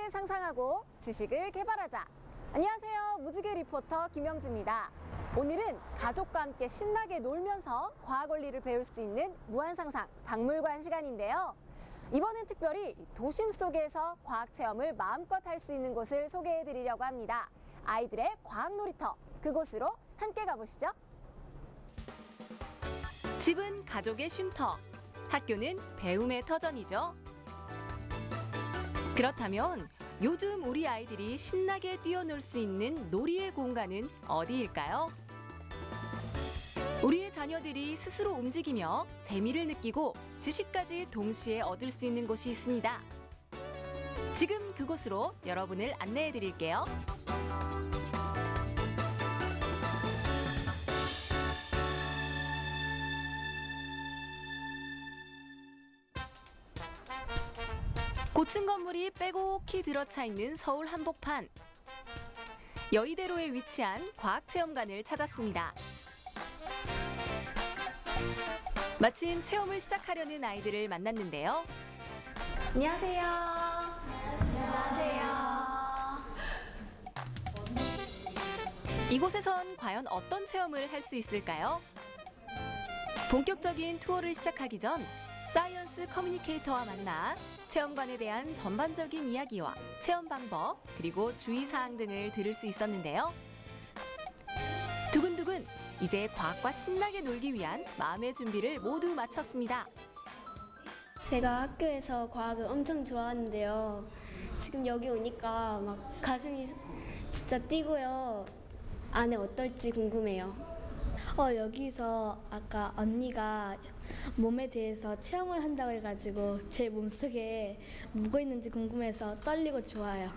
미래를 상상하고 지식을 개발하자. 안녕하세요. 무지개 리포터 김영지입니다. 오늘은 가족과 함께 신나게 놀면서 과학 원리를 배울 수 있는 무한상상 박물관 시간인데요. 이번엔 특별히 도심 속에서 과학 체험을 마음껏 할 수 있는 곳을 소개해 드리려고 합니다. 아이들의 과학 놀이터, 그곳으로 함께 가보시죠. 집은 가족의 쉼터, 학교는 배움의 터전이죠. 그렇다면 요즘 우리 아이들이 신나게 뛰어놀 수 있는 놀이의 공간은 어디일까요? 우리의 자녀들이 스스로 움직이며 재미를 느끼고 지식까지 동시에 얻을 수 있는 곳이 있습니다. 지금 그곳으로 여러분을 안내해 드릴게요. 고층 건물이 빼곡히 들어차 있는 서울 한복판. 여의대로에 위치한 과학체험관을 찾았습니다. 마침 체험을 시작하려는 아이들을 만났는데요. 안녕하세요. 안녕하세요. 이곳에선 과연 어떤 체험을 할 수 있을까요? 본격적인 투어를 시작하기 전 사이언스 커뮤니케이터와 만나 체험관에 대한 전반적인 이야기와 체험 방법, 그리고 주의사항 등을 들을 수 있었는데요. 두근두근, 이제 과학과 신나게 놀기 위한 마음의 준비를 모두 마쳤습니다. 제가 학교에서 과학을 엄청 좋아하는데요. 지금 여기 오니까 막 가슴이 진짜 뛰고요. 안에 어떨지 궁금해요. 여기서 아까 언니가 몸에 대해서 체험을 한다고 해가지고 제 몸속에 뭐가 있는지 궁금해서 떨리고 좋아요.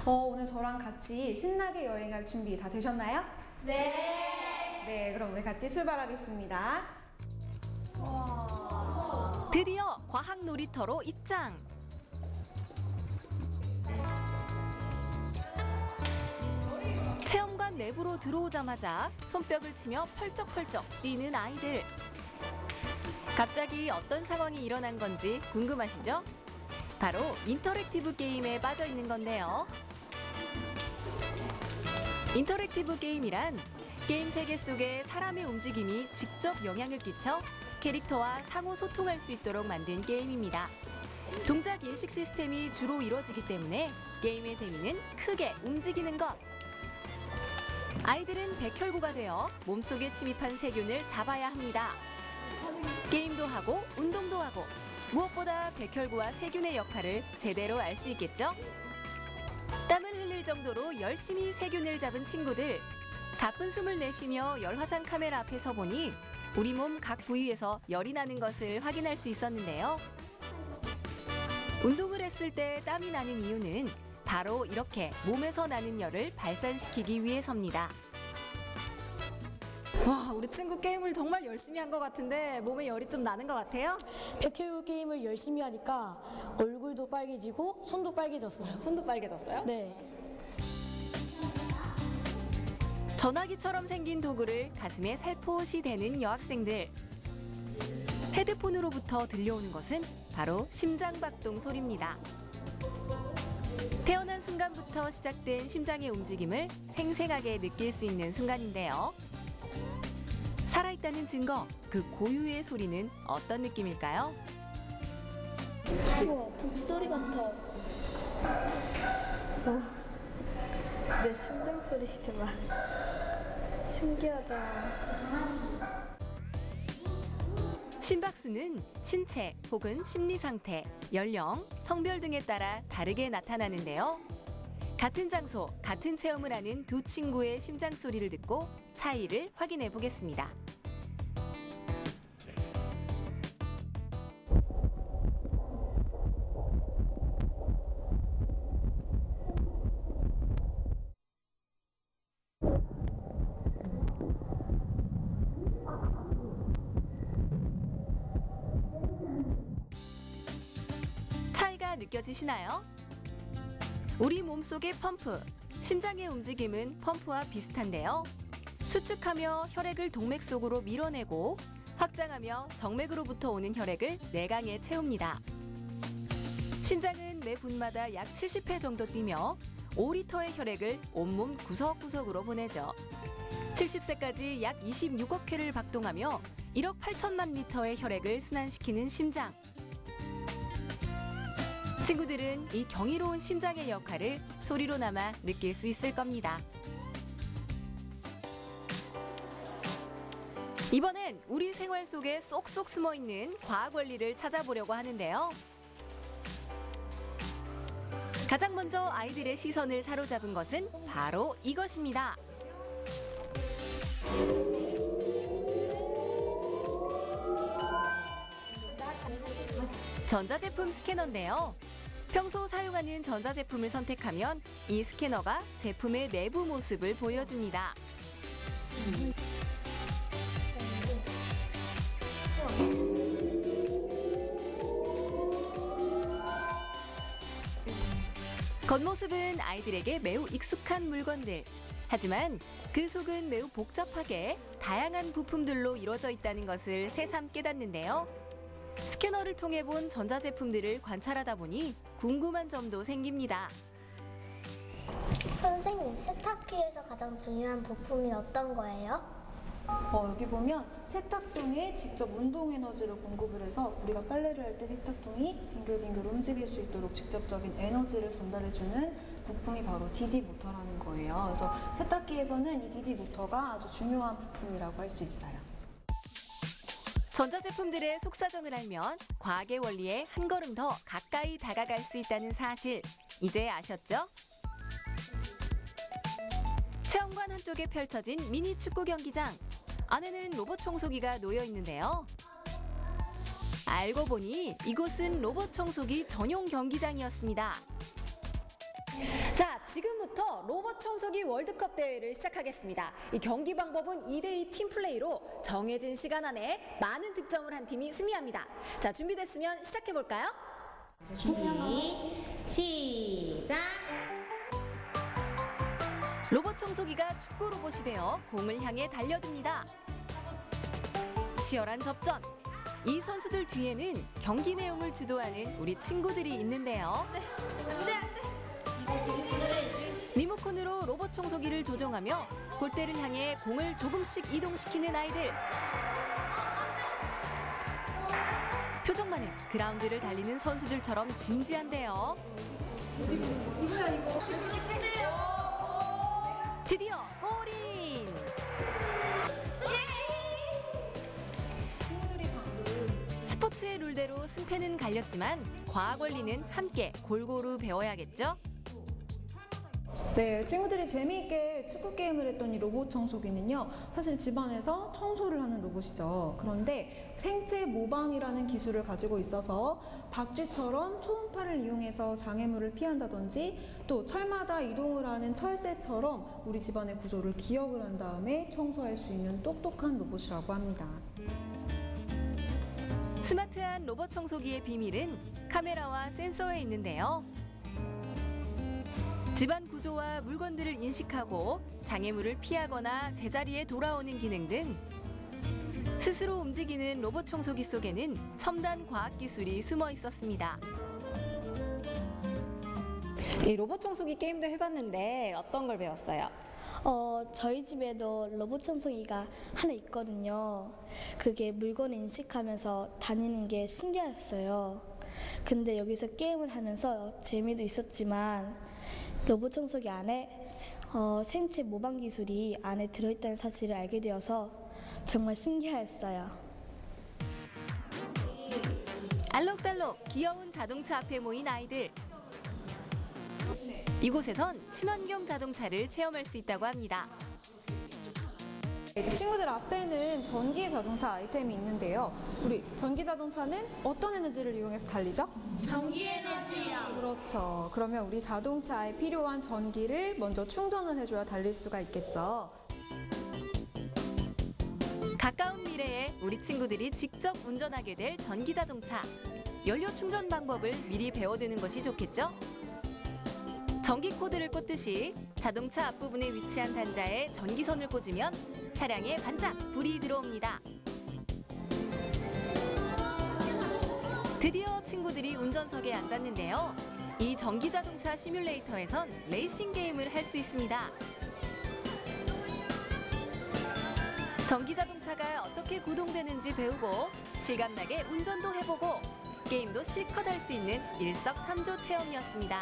오늘 저랑 같이 신나게 여행할 준비 다 되셨나요? 네! 네, 그럼 우리 같이 출발하겠습니다. 드디어 과학 놀이터로 입장! 체험관 내부로 들어오자마자 손뼉을 치며 펄쩍펄쩍 뛰는 아이들. 갑자기 어떤 상황이 일어난 건지 궁금하시죠? 바로 인터랙티브 게임에 빠져 있는 건데요. 인터랙티브 게임이란 게임 세계 속에 사람의 움직임이 직접 영향을 끼쳐 캐릭터와 상호 소통할 수 있도록 만든 게임입니다. 동작 인식 시스템이 주로 이루어지기 때문에 게임의 재미는 크게 움직이는 것. 아이들은 백혈구가 되어 몸속에 침입한 세균을 잡아야 합니다. 게임도 하고 운동도 하고 무엇보다 백혈구와 세균의 역할을 제대로 알 수 있겠죠? 땀을 흘릴 정도로 열심히 세균을 잡은 친구들. 가쁜 숨을 내쉬며 열화상 카메라 앞에 서 보니 우리 몸 각 부위에서 열이 나는 것을 확인할 수 있었는데요. 운동을 했을 때 땀이 나는 이유는 바로 이렇게 몸에서 나는 열을 발산시키기 위해서입니다. 와, 우리 친구 게임을 정말 열심히 한 것 같은데 몸에 열이 좀 나는 것 같아요? 백혈구 게임을 열심히 하니까 얼굴도 빨개지고 손도 빨개졌어요. 손도 빨개졌어요? 네. 전화기처럼 생긴 도구를 가슴에 살포시 대는 여학생들. 헤드폰으로부터 들려오는 것은 바로 심장박동 소리입니다. 태어난 순간부터 시작된 심장의 움직임을 생생하게 느낄 수 있는 순간인데요. 살아있다는 증거, 그 고유의 소리는 어떤 느낌일까요? 우와, 북소리 같아. 내 심장 소리지만 신기하잖아. 심박수는 신체 혹은 심리 상태, 연령, 성별 등에 따라 다르게 나타나는데요. 같은 장소, 같은 체험을 하는 두 친구의 심장 소리를 듣고 차이를 확인해 보겠습니다. 차이가 느껴지시나요? 우리 몸속의 펌프, 심장의 움직임은 펌프와 비슷한데요. 수축하며 혈액을 동맥 속으로 밀어내고 확장하며 정맥으로부터 오는 혈액을 내강에 채웁니다. 심장은 친구들은 매 분마다 약 70회 정도 뛰며 5리터의 혈액을 온몸 구석구석으로 보내죠. 70세까지 약 26억 회를 박동하며 1억 8천만 리터의 혈액을 순환시키는 심장. 친구들은 이 경이로운 심장의 역할을 소리로나마 느낄 수 있을 겁니다. 이번엔 우리 생활 속에 쏙쏙 숨어있는 과학 원리를 찾아보려고 하는데요. 가장 먼저 아이들의 시선을 사로잡은 것은 바로 이것입니다. 전자제품 스캐너인데요. 평소 사용하는 전자제품을 선택하면 이 스캐너가 제품의 내부 모습을 보여줍니다. 겉모습은 아이들에게 매우 익숙한 물건들. 하지만 그 속은 매우 복잡하게 다양한 부품들로 이루어져 있다는 것을 새삼 깨닫는데요. 스캐너를 통해 본 전자제품들을 관찰하다 보니 궁금한 점도 생깁니다. 선생님, 세탁기에서 가장 중요한 부품이 어떤 거예요? 여기 보면 세탁통에 직접 운동 에너지를 공급을 해서 우리가 빨래를 할 때 세탁통이 빙글빙글 움직일 수 있도록 직접적인 에너지를 전달해주는 부품이 바로 DD 모터라는 거예요. 그래서 세탁기에서는 이 DD 모터가 아주 중요한 부품이라고 할 수 있어요. 전자제품들의 속사정을 알면 과학의 원리에 한 걸음 더 가까이 다가갈 수 있다는 사실, 이제 아셨죠? 체험관 한쪽에 펼쳐진 미니 축구 경기장. 안에는 로봇 청소기가 놓여 있는데요. 알고 보니 이곳은 로봇 청소기 전용 경기장이었습니다. 자, 지금부터 로봇 청소기 월드컵 대회를 시작하겠습니다. 이 경기 방법은 2대2 팀플레이로 정해진 시간 안에 많은 득점을 한 팀이 승리합니다. 자, 준비됐으면 시작해볼까요? 준비, 시작! 로봇 청소기가 축구 로봇이 되어 공을 향해 달려듭니다. 치열한 접전. 이 선수들 뒤에는 경기 내용을 주도하는 우리 친구들이 있는데요. 리모컨으로 로봇 청소기를 조정하며 골대를 향해 공을 조금씩 이동시키는 아이들. 표정만은 그라운드를 달리는 선수들처럼 진지한데요. 드디어 골인! 스포츠의 룰대로 승패는 갈렸지만 과학 원리는 함께 골고루 배워야겠죠? 네, 친구들이 재미있게 축구 게임을 했던 이 로봇 청소기는요, 사실 집안에서 청소를 하는 로봇이죠. 그런데 생체 모방이라는 기술을 가지고 있어서 박쥐처럼 초음파를 이용해서 장애물을 피한다든지 또 철마다 이동을 하는 철새처럼 우리 집안의 구조를 기억을 한 다음에 청소할 수 있는 똑똑한 로봇이라고 합니다. 스마트한 로봇 청소기의 비밀은 카메라와 센서에 있는데요. 집안 구조와 물건들을 인식하고 장애물을 피하거나 제자리에 돌아오는 기능 등 스스로 움직이는 로봇 청소기 속에는 첨단 과학 기술이 숨어 있었습니다. 이 로봇 청소기 게임도 해봤는데 어떤 걸 배웠어요? 저희 집에도 로봇 청소기가 하나 있거든요. 그게 물건을 인식하면서 다니는 게 신기했어요. 근데 여기서 게임을 하면서 재미도 있었지만 로봇 청소기 안에 생체 모방 기술이 안에 들어있다는 사실을 알게 되어서 정말 신기했어요. 알록달록 귀여운 자동차 앞에 모인 아이들. 이곳에선 친환경 자동차를 체험할 수 있다고 합니다. 이제 친구들 앞에는 전기 자동차 아이템이 있는데요. 우리 전기 자동차는 어떤 에너지를 이용해서 달리죠? 전기 에너지요. 그렇죠. 그러면 우리 자동차에 필요한 전기를 먼저 충전을 해줘야 달릴 수가 있겠죠. 가까운 미래에 우리 친구들이 직접 운전하게 될 전기 자동차. 연료 충전 방법을 미리 배워두는 것이 좋겠죠? 전기 코드를 꽂듯이 자동차 앞부분에 위치한 단자에 전기선을 꽂으면 차량에 반짝 불이 들어옵니다. 드디어 친구들이 운전석에 앉았는데요. 이 전기자동차 시뮬레이터에선 레이싱 게임을 할 수 있습니다. 전기자동차가 어떻게 구동되는지 배우고 실감나게 운전도 해보고 게임도 실컷 할 수 있는 일석삼조 체험이었습니다.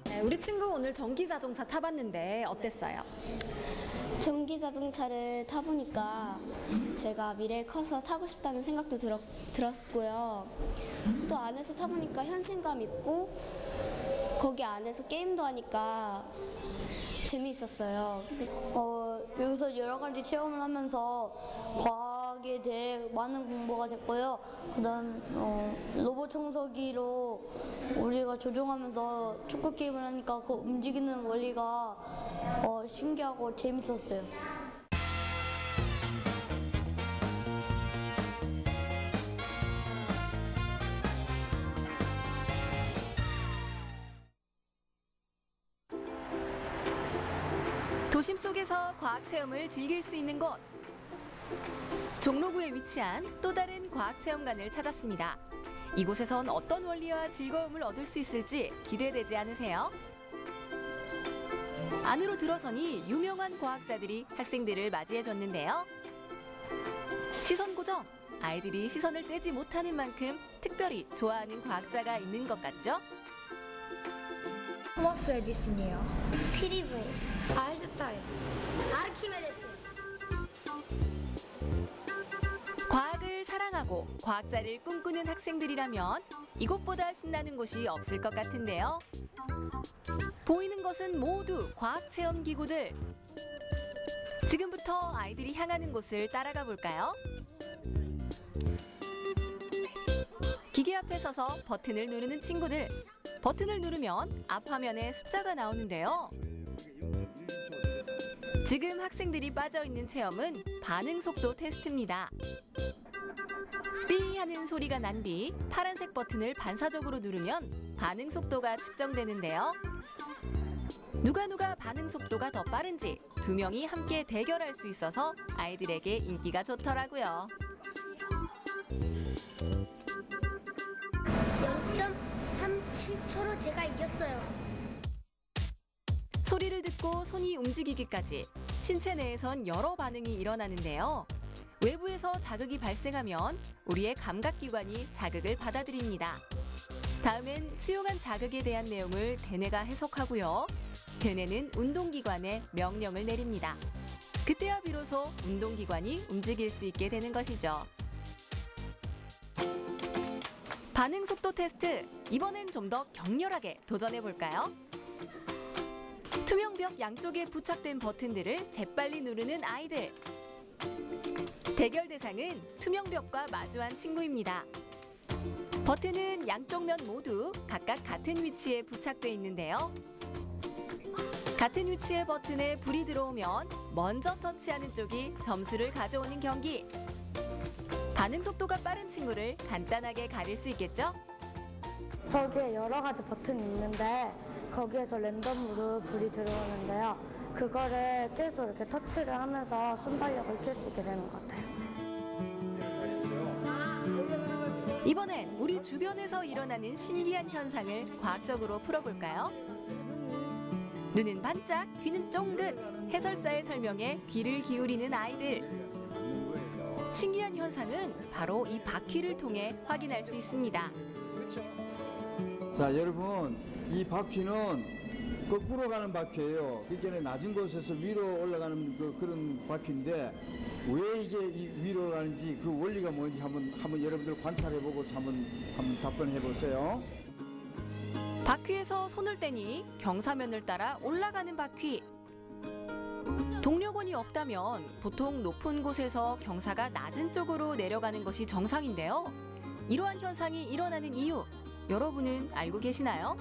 네, 우리 친구 오늘 전기 자동차 타봤는데 어땠어요? 전기 자동차를 타보니까 제가 미래에 커서 타고 싶다는 생각도 들었고요. 또 안에서 타보니까 현실감 있고 거기 안에서 게임도 하니까 재미있었어요. 여기서 여러 가지 체험을 하면서 과학에 대해 많은 공부가 됐고요. 그다음 로봇 청소기로 우리가 조종하면서 축구 게임을 하니까 그 움직이는 원리가 신기하고 재밌었어요. 도심 속에서 과학 체험을 즐길 수 있는 곳. 종로구에 위치한 또 다른 과학체험관을 찾았습니다. 이곳에선 어떤 원리와 즐거움을 얻을 수 있을지 기대되지 않으세요? 안으로 들어서니 유명한 과학자들이 학생들을 맞이해줬는데요. 시선 고정! 아이들이 시선을 떼지 못하는 만큼 특별히 좋아하는 과학자가 있는 것 같죠? 토마스 에디슨이요. 퀴리브이. 아인슈타인. 아르키메데스. 과학을 사랑하고 과학자를 꿈꾸는 학생들이라면 이곳보다 신나는 곳이 없을 것 같은데요. 보이는 것은 모두 과학체험 기구들. 지금부터 아이들이 향하는 곳을 따라가 볼까요? 기계 앞에 서서 버튼을 누르는 친구들. 버튼을 누르면 앞 화면에 숫자가 나오는데요. 지금 학생들이 빠져있는 체험은 반응 속도 테스트입니다. 삐 하는 소리가 난 뒤 파란색 버튼을 반사적으로 누르면 반응 속도가 측정되는데요. 누가 반응 속도가 더 빠른지 두 명이 함께 대결할 수 있어서 아이들에게 인기가 좋더라고요. 0.37초로 제가 이겼어요. 소리를 듣고 손이 움직이기까지 신체 내에선 여러 반응이 일어나는데요. 외부에서 자극이 발생하면 우리의 감각기관이 자극을 받아들입니다. 다음엔 수용한 자극에 대한 내용을 대뇌가 해석하고요. 대뇌는 운동기관에 명령을 내립니다. 그때야 비로소 운동기관이 움직일 수 있게 되는 것이죠. 반응 속도 테스트, 이번엔 좀 더 격렬하게 도전해볼까요? 투명 벽 양쪽에 부착된 버튼들을 재빨리 누르는 아이들. 대결 대상은 투명 벽과 마주한 친구입니다. 버튼은 양쪽 면 모두 각각 같은 위치에 부착돼 있는데요. 같은 위치의 버튼에 불이 들어오면 먼저 터치하는 쪽이 점수를 가져오는 경기. 반응 속도가 빠른 친구를 간단하게 가릴 수 있겠죠? 저기에 여러 가지 버튼이 있는데 거기에서 랜덤으로 불이 들어오는데요. 그거를 계속 이렇게 터치를 하면서 순발력을 킬 수 있게 되는 것 같아요. 이번엔 우리 주변에서 일어나는 신기한 현상을 과학적으로 풀어볼까요? 눈은 반짝, 귀는 쫑긋, 해설사의 설명에 귀를 기울이는 아이들. 신기한 현상은 바로 이 바퀴를 통해 확인할 수 있습니다. 자, 여러분, 이 바퀴는 거꾸로 가는 바퀴예요. 그러니까 낮은 곳에서 위로 올라가는 그런 바퀴인데 왜 이게 위로 가는지 그 원리가 뭔지 한번 여러분들 관찰해보고 한번 답변해보세요. 바퀴에서 손을 떼니 경사면을 따라 올라가는 바퀴. 동력원이 없다면 보통 높은 곳에서 경사가 낮은 쪽으로 내려가는 것이 정상인데요. 이러한 현상이 일어나는 이유, 여러분은 알고 계시나요?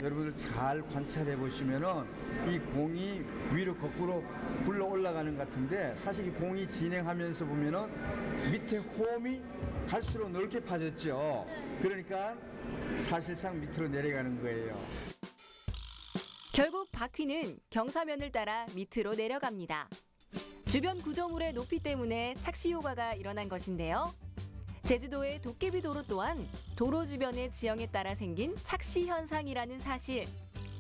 여러분들 잘 관찰해 보시면은 이 공이 위로 거꾸로 굴러 올라가는 것 같은데 사실 이 공이 진행하면서 보면은 밑에 홈이 갈수록 넓게 파졌죠. 그러니까 사실상 밑으로 내려가는 거예요. 결국 바퀴는 경사면을 따라 밑으로 내려갑니다. 주변 구조물의 높이 때문에 착시 효과가 일어난 것인데요. 제주도의 도깨비 도로 또한 도로 주변의 지형에 따라 생긴 착시 현상이라는 사실.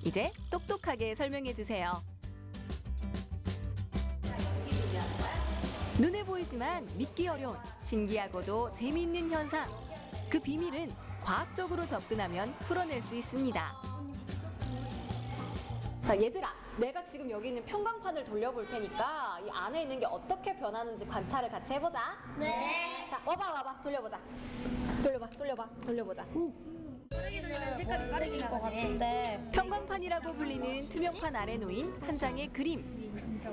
이제 똑똑하게 설명해 주세요. 눈에 보이지만 믿기 어려운 신기하고도 재미있는 현상. 그 비밀은 과학적으로 접근하면 풀어낼 수 있습니다. 자, 얘들아, 내가 지금 여기 있는 평광판을 돌려볼 테니까 이 안에 있는 게 어떻게 변하는지 관찰을 같이 해보자. 네. 자, 와봐, 돌려보자. 돌려보자. 색깔이 빠르긴 것 같은데. 평광판이라고 불리는 투명판 아래 놓인 한 장의 그림.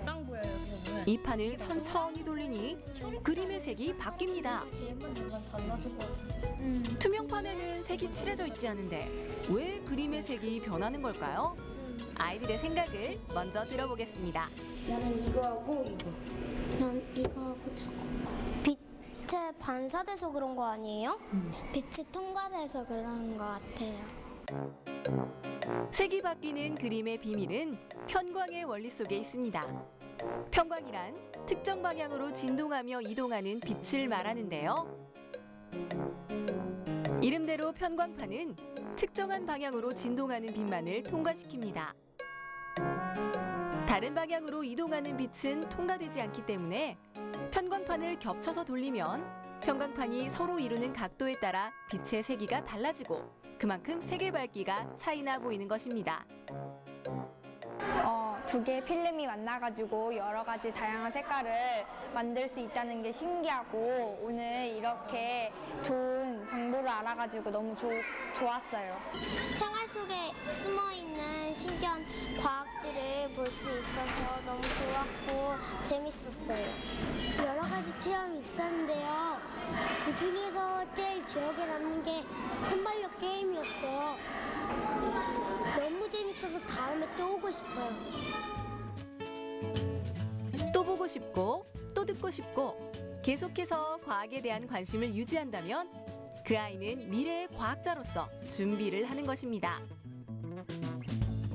빵 보여요, 여기는. 이 판을 천천히 돌리니 그림의 색이 바뀝니다. 제일만 뭔가 달라질 것 같은데. 투명판에는 색이 칠해져 있지 않은데 왜 그림의 색이 변하는 걸까요? 아이들의 생각을 먼저 들어보겠습니다. 나는 이거하고 이거. 난 이거하고 저거. 빛에 반사돼서 그런 거 아니에요? 빛이 통과돼서 그런 거 같아요. 색이 바뀌는 그림의 비밀은 편광의 원리 속에 있습니다. 편광이란 특정 방향으로 진동하며 이동하는 빛을 말하는데요. 이름대로 편광판은 특정한 방향으로 진동하는 빛만을 통과시킵니다. 다른 방향으로 이동하는 빛은 통과되지 않기 때문에 편광판을 겹쳐서 돌리면 편광판이 서로 이루는 각도에 따라 빛의 세기가 달라지고 그만큼 색의 밝기가 차이나 보이는 것입니다. 두 개의 필름이 만나가지고 여러 가지 다양한 색깔을 만들 수 있다는 게 신기하고 오늘 이렇게 좋은 정보를 알아가지고 너무 좋았어요. 생활 속에 숨어있는 신기한 과학들을 볼 수 있어서 너무 좋았고 재밌었어요. 여러 가지 체험이 있었는데요. 그 중에서 제일 기억에 남는 게 선발력 게임이었어요. 너무 재밌어서 다음에 또 오고 싶어요. 또 보고 싶고 또 듣고 싶고 계속해서 과학에 대한 관심을 유지한다면 그 아이는 미래의 과학자로서 준비를 하는 것입니다.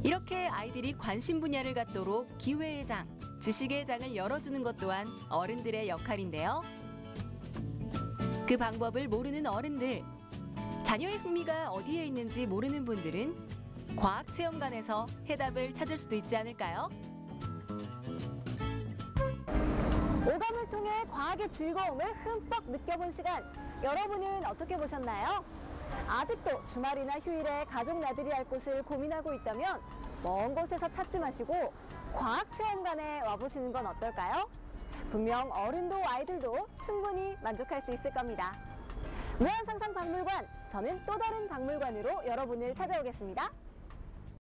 이렇게 아이들이 관심 분야를 갖도록 기회의 장, 지식의 장을 열어주는 것 또한 어른들의 역할인데요. 그 방법을 모르는 어른들, 자녀의 흥미가 어디에 있는지 모르는 분들은 과학체험관에서 해답을 찾을 수도 있지 않을까요? 오감을 통해 과학의 즐거움을 흠뻑 느껴본 시간, 여러분은 어떻게 보셨나요? 아직도 주말이나 휴일에 가족 나들이 할 곳을 고민하고 있다면 먼 곳에서 찾지 마시고 과학체험관에 와보시는 건 어떨까요? 분명 어른도 아이들도 충분히 만족할 수 있을 겁니다. 무한상상박물관, 저는 또 다른 박물관으로 여러분을 찾아오겠습니다.